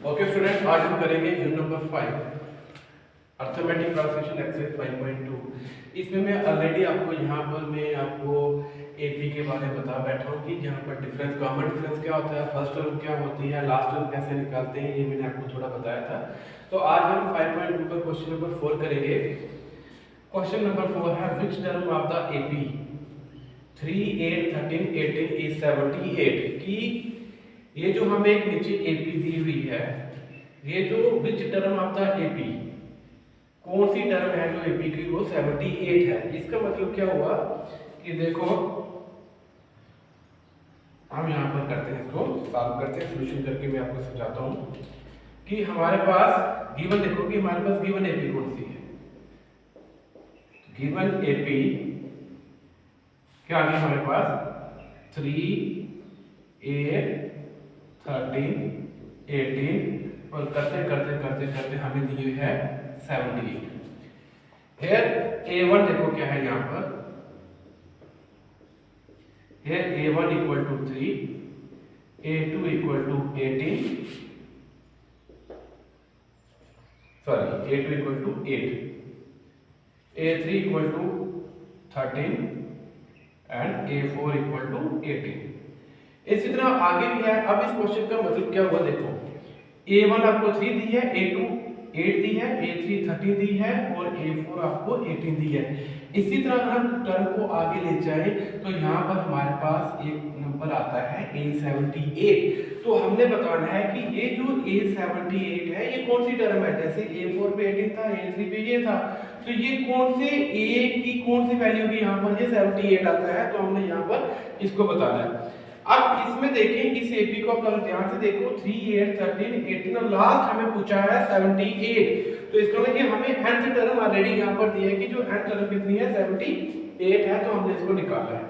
Okay student, आज हम करेंगे unit number 5 arithmetic translation exercise 5.2। इसमें मैं ऑलरेडी आपको यहाँ पर मैं आपको एपी के बारे में बता बैठा हूँ कि यहाँ पर डिफरेंस, कॉमन डिफरेंस क्या होता है, फर्स्ट टर्म क्या होती है, लास्ट टर्म कैसे निकालते हैं, ये मैंने आपको थोड़ा बताया था। तो आज हम 5.2 पर क्वेश्चन नंबर 4 करेंगे। क्वेश्चन नंबर 4 है which term of the AP 3, 8, 13, 18 is 78 की ये जो हमें एक नीचे एपी दी हुई है, ये जो which term of the AP, कौन सी टर्म है जो एपी की वो 78 है। इसका मतलब क्या हुआ कि देखो हम यहाँ पर करते हैं, इसको सॉल्व करते हैं, सॉल्यूशन करके मैं आपको समझाता हूँ कि हमारे पास गिवन, देखो कि हमारे पास गिवन एपी कौन सी है। गिवन एपी क्या आ गया हमारे पास 3, 8, 13, 18 और करते करते करते करते हमें दी हुई है 78। फिर A1 देखो क्या है यहाँ पर, here A1 equal to 3, A2 equal to 18, sorry A2 equal to 8, A3 equal to 13 and A4 equal to 18। इसी तरह आगे भी है। अब इस क्वेश्चन का मतलब क्या हुआ, देखो A1 आपको 3 दी है, A2 8 दी है, A3 13 दी है और A4 आपको 18 दी है। इसी तरह अगर हम टर्म को आगे ले जाए तो यहाँ पर हमारे पास एक नंबर आता है A78। तो हमने बताना है कि ये जो A78 है ये कौन सी टर्म है। जैसे A4 पे 18 था, A3 पे ये था, तो ये कौन से A की कौन सी वैल्यू की यहाँ पर ये 78 आता है, तो हमने यहाँ पर इसको बताना है। अब इसमें देखें, इस एपी को आप ध्यान से देखो 3, 8, 13, 18 और लास्ट हमें पूछा है 78। तो इसका मतलब कि हमें nth टर्म ऑलरेडी यहाँ पर दिया है कि जो nth टर्म कितनी है 78 है, तो हमने इसको निकाला है।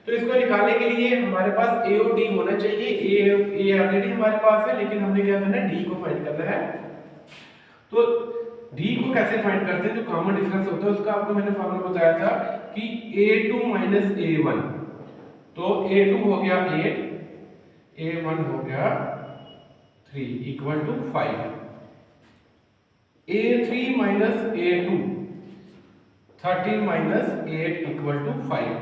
तो इसको निकालने के लिए हमारे पास ए और डी होना चाहिए। ए ऑलरेडी हमारे पास है, लेकिन हमने क्या करना है, डी को फाइंड करना है। तो डी को कैसे फाइंड करते हैं, जो कॉमन डिफरेंस होता है उसका आपको मैंने फॉर्मूला बताया था कि A2 माइनस A1, तो A2 हो गया 8, A1 हो गया 3 equal to 5, A3 minus A2 13 minus 8 equal to 5।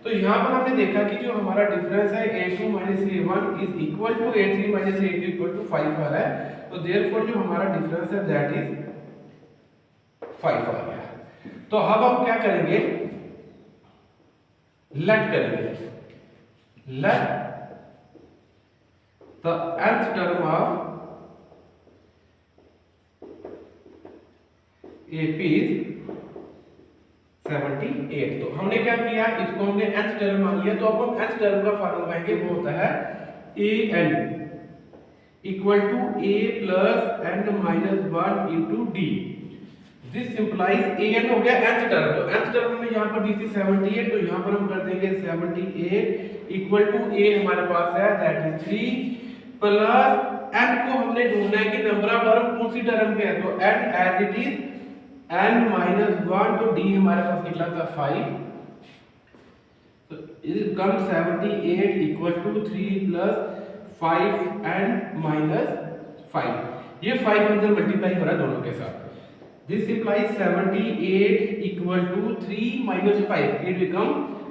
तो यहाँ पर हमने देखा कि जो हमारा डिफरेंस है A2 minus A1 is equal to A3 minus A2 equal to 5 आ रहा है। तो देयरफॉर जो हमारा डिफरेंस है दैट इज 5 आ गया। तो अब हम क्या करेंगे, लेट करेंगे, let the nth term of AP is 78। तो हमने क्या किया, इसको हमने nth टर्म मान लिया। तो अब हम nth टर्म का फार्मूला पाएंगे, वो होता है an equal to a plus n minus 1 into d. This implies an हो गया nth टर्म। तो nth टर्म में यहाँ पर दी थी 78, तो यहाँ पर हम कर देंगे 78 इक्वल टू a हमारे पास है दैट इज 3 प्लस n को हमने ढूंढना है कि नंबर ऑफ टर्म कौन सी टर्म के है। तो n as it is n minus 1, तो d हमारे पास निकला था 5। तो it come 78 equal to 3 plus 5n minus 5। ये 5 अंदर मल्टीप्लाई हो रहा है दोनों के साथ। This implies 78 equal to 3 minus 5. It become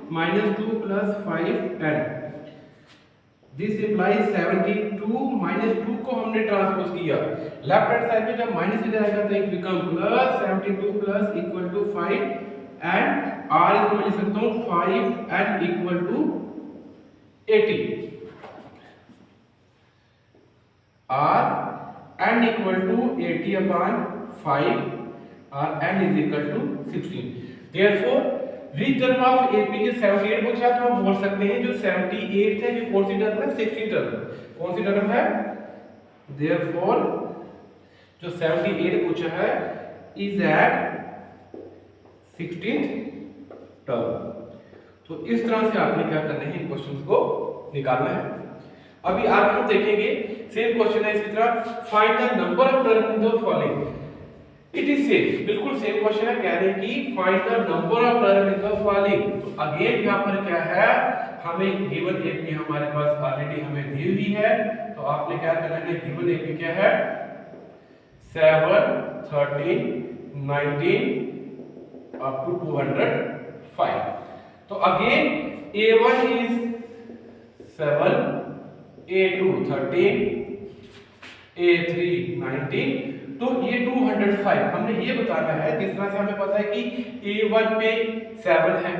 minus 2 plus 5 10. This implies 72 minus 2 को हमने ट्रांसपोज किया लेफ्ट हैंड साइड पे, जब माइनस इधर आएगा तो it become plus 72 plus equal to 5 and r इसको मैं लिख सकता हूँ 5 and equal to 80। r and equal to 80 upon 5 और n is equal to 16। Therefore, which term of AP के 78 पूछा, तो हम बोल सकते हैं जो 78 है ये कौन सी टर्म है, 16 टर्म। कौन सी टर्म है, Therefore जो 78 पूछा है is at 16th टर्म। तो इस तरह से आपने क्या करना है, इन क्वेश्चंस को निकालना है। अभी आगे हम देखेंगे सेम क्वेश्चन है इसी तरह, find the number of term in the following. It is same, बिल्कुल सेम क्वेश्चन है, कह रहे हैं कि find the number of term in the following. तो अगेन यहाँ पर क्या है, हमें गिवन एपी हमारे पास ऑलरेडी हमें दी हुई है, तो आपने क्या करना है, गिवन एपी क्या है 7, 13, 19 up to 205. तो again A1 is 7, A2 13, A3 19, तो ये 205 हमने ये बताना है। जिस तरह से हमें पता है कि A1 पे 7 है,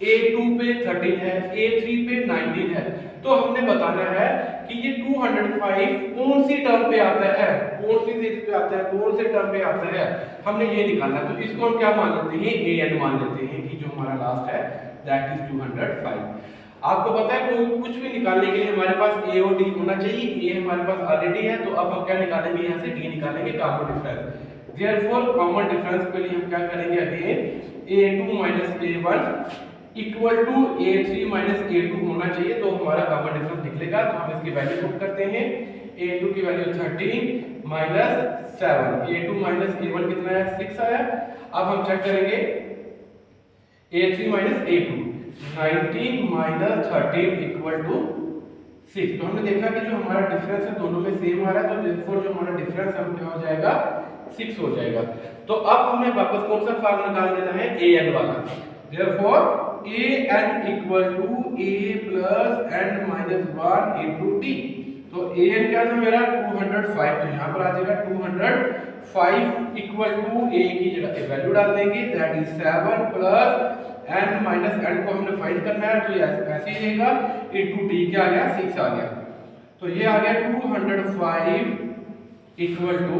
A2 पे 13 है, A3 पे 19 है, तो हमने बताना है कि ये 205 कौन सी टर्म पे आता है, कौन सी चीज पे आता है, कौन से टर्म पे आता है, हमने ये निकालना है। तो इसको हम क्या मान लेते हैं, AN मान लेते हैं कि जो हमारा लास्ट है दैट इज 205। आपको पता है कोई कुछ भी निकालने के लिए हमारे पास A और D होना चाहिए। A हमारे पास ऑलरेडी है, तो अब हम क्या निकालेंगे, यहाँ से D निकालेंगे, common difference. Therefore common difference के लिए हम क्या करेंगे, again A2 minus A1 equal to A3 minus A2 होना चाहिए, तो हमारा कॉमन डिफरेंस निकलेगा। तो हम इसकी वैल्यू पुट करते हैं, A2 की value 13 minus 7, A2 minus A1 कितना है 6 आया। अब हम चेक करेंगे A3 minus A2, 19 minus 13 equal to 6। तो हमने देखा कि जो हमारा डिफरेंस है दोनों में सेम आ रहा है, तो देयरफॉर जो हमारा डिफरेंस है क्या हो जाएगा 6 हो जाएगा। तो अब हमें वापस कौन सा फॉर्म निकाल देना है, AN वाला। Therefore AN equal to A plus N minus 1 into D। तो AN क्या था मेरा 205, तो यहाँ पर आ जाएगा 205 इक्वल टू A की जगह वैल्यू डाल देंगे that is 7 plus N minus N को हमने फाइंड करना है, तो ये ऐसे ही रहेगा इंटू D क्या आ गया 6 आ गया। तो ये आ गया 205 equal to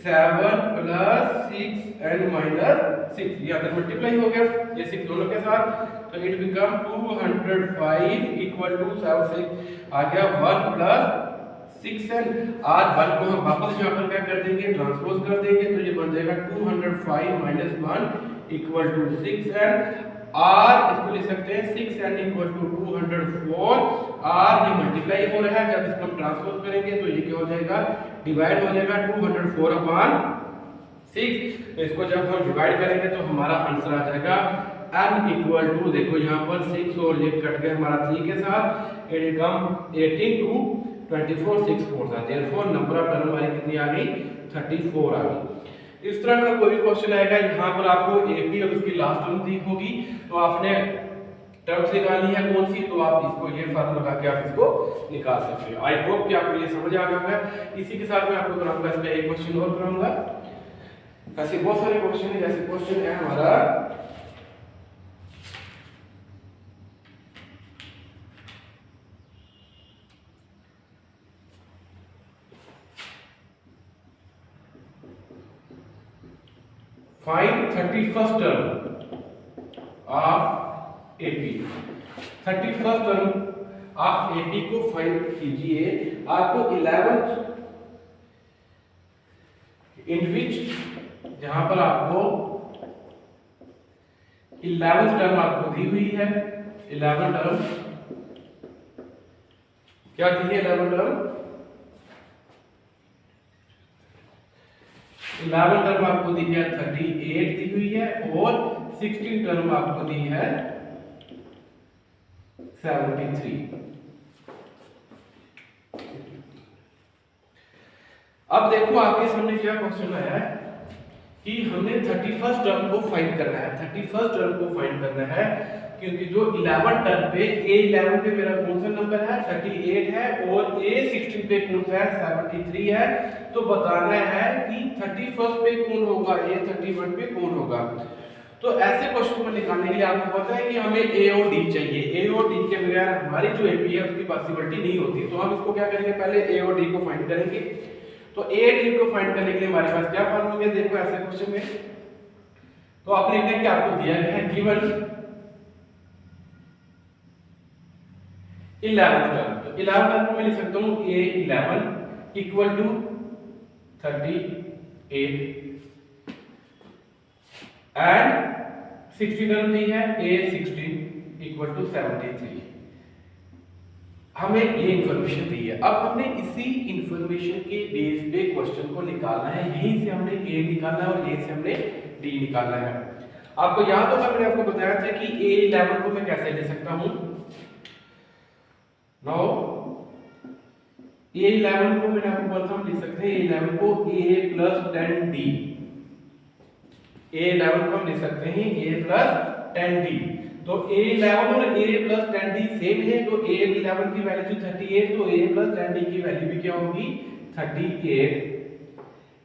7 plus 6 N minus 6, ये अगर मल्टीप्लाई हो गया ये 6 दोनों के साथ, तो इट बिकम 205 इक्वल टू 7 6 आ गया 1 प्लस 6N। आज 1 को हम वापस यहाँ पर क्या कर देंगे, ट्रांसपोज कर देंगे, तो ये बन जाएगा 205 minus 1 equal to 6N। R इसको लिख सकते हैं 6N इक्वल टू 204। R ये मल्टीप्लाई हो रहा है, जब इसको हम ट्रांसपोज करेंगे तो ये क्या हो जाएगा, डिवाइड हो जाएगा 204 अपॉन 6। तो इसको जब हम डिवाइड करेंगे तो हमारा आंसर आ जाएगा N इक्वल टू, देखो यहाँ पर 6 और ये कट गया हमारा 3 के साथ, इट बिकम 18 टू 24 6 4 था। देयरफॉर नंबर ऑफ टर्म हमारी कितनी आ गई, 34 आ गई। इस तरह का कोई भी क्वेश्चन आएगा, यहाँ पर आपको AP और उसकी लास्ट टर्म दी होगी, तो आपने टर्म्स निकालनी है कौन सी, तो आप इसको ये फार्मूला लगा के आप इसको निकाल सकते हो। आई होप कि आपको ये समझ आ गया है। इसी के साथ मैं आपको कराऊंगा इसमें एक क्वेश्चन और कराऊंगा। ऐसे बहुत सारे क्वेश्चन है, जैसे क्वेश्चन है हमारा find 31st term of AP। 31st term of AP को फाइंड कीजिए। आपको 11th इन विच, जहां पर आपको 11th टर्म आपको दी हुई है, 11th टर्म क्या दी है, 11th टर्म 11 टर्म आपको दी है 38 दी हुई है, और 16 टर्म आपको दी है 73। अब देखो आपके सामने क्या क्वेश्चन आया है कि हमने 31st टर्म को फाइंड करना है। 31st टर्म को फाइंड करना है क्योंकि जो 11 टर्म पे A11 पे मेरा कौन सा नंबर है 38 है, और A16 पे कौन सा है 73 है। तो बताना है कि 31st पे कौन होगा, A31 पे कौन होगा। तो ऐसे क्वेश्चन को निकालने के लिए आपको पता है कि हमें A और D चाहिए। A और D के बगैर हमारी जो AP है उसकी पॉसिबिलिटी नहीं होती। तो हम इसको क्या करेंगे, पहले A और D को फाइंड करेंगे। तो A D को फाइंड करने के लिए हमारे पास क्या फार्मूला है, देखो ऐसे क्वेश्चन में तो आप लिखते हैं कि आपको दिया गया है गिवन 11 टर्म। तो 11 टर्म को मैं लिख सकता हूं A11 equal to 38 and 60 term दी है A16 इक्वल टू 73। हमें ये इंफॉर्मेशन दी है। अब हमने इसी इंफॉर्मेशन के बेस पे क्वेश्चन को निकालना है। यहीं से हमने A निकालना है और यहीं से हमने D निकालना है। आपको याद होगा मैंने आपको बताया था कि A11 को मैं कैसे ले सकता हूं, नाउ A11 को मैंने आपको बोला था हम लिख सकते हैं A11 को A प्लस 10D, A11 को हम लिख सकते हैं A प्लस 10D। तो A11 और A प्लस 10D सेम है, तो A11 की वैल्यू थी 38, तो A प्लस 10D की वैल्यू भी क्या होगी 38।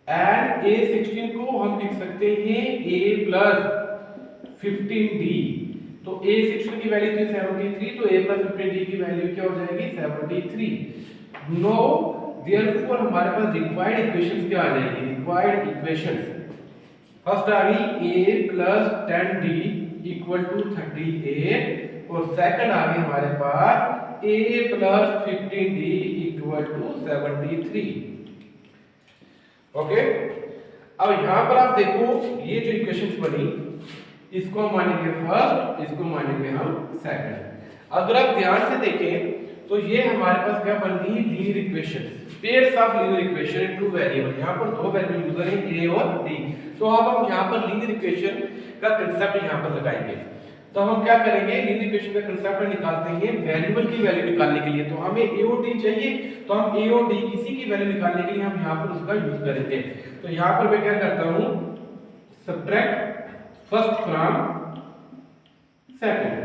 एंड A16 को हम लिख सकते हैं A प्लस 15D, तो A16 की वैल्यू थी 73, तो A प्लस 15D की वैल्यू क्या हो जाएगी 73। नो देयरफॉर हमारे पास रिक्वायर्ड इक्वेशंस क्या आ जाएगी, रिक्वायर्ड इक्वेशंस फर्स्ट आ गई A plus 10D equal to 38 और सेकंड आ गई हमारे पास A plus 15D equal to 73। Okay, अब यहां पर आप देखो ये जो इक्वेशंस बनी इसको हम मानेंगे फर्स्ट, इसको मानेंगे हम सेकंड। अगर आप ध्यान से देखें तो ये हमारे पास क्या बन गई linear equation, pairs of linear equation in two variable. यहां पर दो वेरिएबल यूजर हैं A और D, तो अब हम यहां पर लीनियर इक्वेशन का कांसेप्ट यहां पर लगाएंगे। तो हम क्या करेंगे, लीनियर इक्वेशन का कांसेप्ट निकालते हैं वेरिएबल की वैल्यू निकालने के लिए। तो हमें A और D चाहिए, तो हम A और D किसी की वैल्यू निकालने के लिए हम यहां पर उसका यूज करेंगे। तो यहां पर मैं क्या करता हूं, subtract first from second,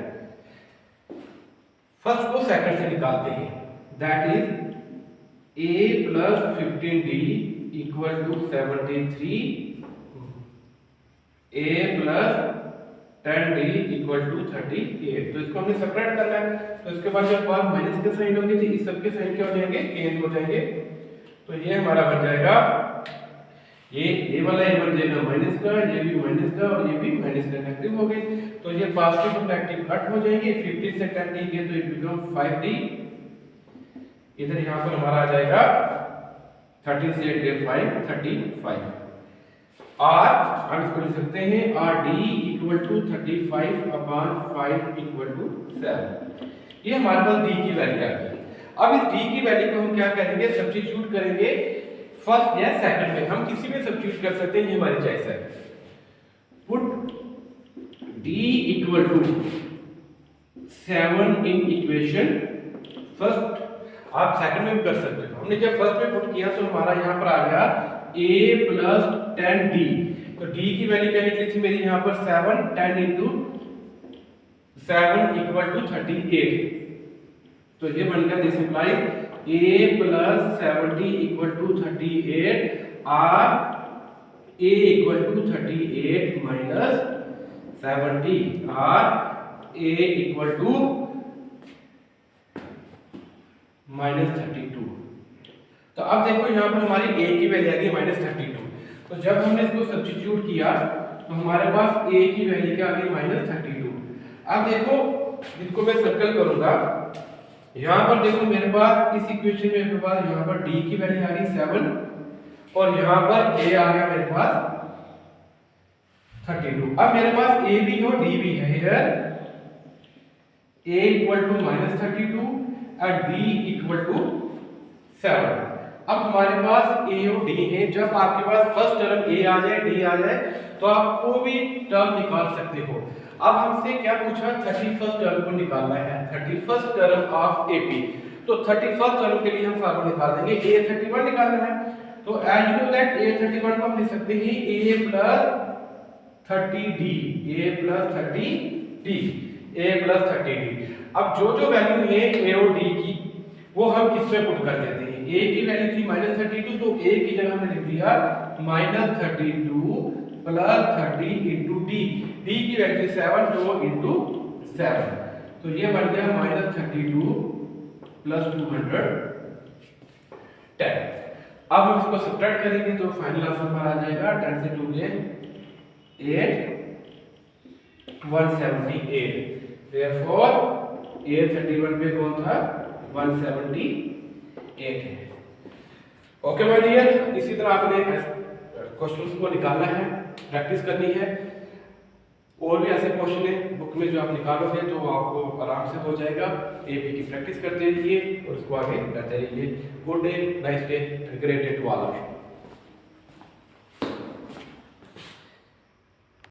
first को सेकंड से निकालते हैं, that is A plus 15D equal to 73, A plus 10D equal to 38। तो इसको हमने सेपरेट करना है, तो इसके बाद जब बार माइनस के साइन होंगे तो इस सब के साइन क्या हो जाएंगे, चेंज हो जाएंगे। तो ये हमारा बन जाएगा, ये वाला ये बन जाएगा माइनस का, ये भी माइनस का और ये भी माइनस का, नेगेटिव हो गए। तो ये पॉजिटिव और नेगेटिव कट हो जाएंगे, 15 से 10D गए तो इट बिकम 5D। इधर यहां पर हमारा आ जाएगा 13 से 8 गए 5, 35। और हम इसको लिख सकते हैं RD equal to 35 upon 5 equal to 7। ये हमारे पास D की वैल्यू आ गई। अब इस D की वैल्यू को हम क्या करेंगे, सब्स्टिट्यूट करेंगे फर्स्ट या सेकंड में, हम किसी में सब्स्टिट्यूट कर सकते हैं, ये हमारी चॉइस है। Put D equal to 7 in equation first, आप सेकंड में भी कर सकते हो। हमने जब फर्स्ट में पुट किया तो हमारा यहां पर आ गया A प्लस 10D, तो D की वैल्यू क्या निकली थी मेरी यहां पर 7, 10 इंटू 7 इक्वल टू 38। तो ये बन गया, this implies A plus 70 equal to 38 और A इक्वल टू 38 माइनस 70 और A इक्वल टू माइनस 32। तो अब देखो यहाँ पर हमारी A की वैल्यू आ गई माइनस 32। तो जब हमने इसको सब्स्टिट्यूट किया तो हमारे पास A की वैल्यू क्या आ गई माइनस 32। अब देखो इसको मैं सर्कल करूंगा, यहाँ पर देखो मेरे पास इस इक्वेशन में मेरे पास यहाँ पर D की वैल्यू आ गई 7 और यहाँ पर A आ गया मेरे पास 32। अब मेरे पास A भी हो D भी है, here A equal to minus 32 और D इक्वल टू 7। अब हमारे पास A और D है, जब आपके पास फर्स्ट टर्म A आ जाए D आ जाए तो आप कोई भी टर्म निकाल सकते हो। अब हमसे क्या पूछा, 31st टर्म को निकालना है, 31st टर्म ऑफ AP। तो 31st टर्म के लिए हम फार्मूला निकाल देंगे, A31 निकालना है। तो as you know that A31 को हम लिख सकते हैं A plus 30D, A plus 30D, A plus 30D। अब जो जो वैल्यू है A और D की वो हम किस में पुट कर देते हैं, A की वैल्यू थी माइनस 32, तो A की जगह हमने लिख दिया minus 32 plus 30 into D, D की वैल्यू 7 तो इंटू 7, तो ये बन गया माइनस 32 प्लस 210। अब हम इसको सब्ट्रैक्ट करेंगे तो फाइनल आंसर हमारा आ जाएगा 10 से 2 गए 8, 178। देयरफॉर A31 पे कौन था 178 है। ओके माय डियर, इसी तरह आपने क्वेश्चंस को निकालना है, प्रैक्टिस करनी है। और भी ऐसे क्वेश्चन है बुक में जो आप निकालोगे तो आपको आराम से हो जाएगा। एपी की प्रैक्टिस करते रहिए और उसको आगे करते रहिए। Good day, nice day, great day to all of you.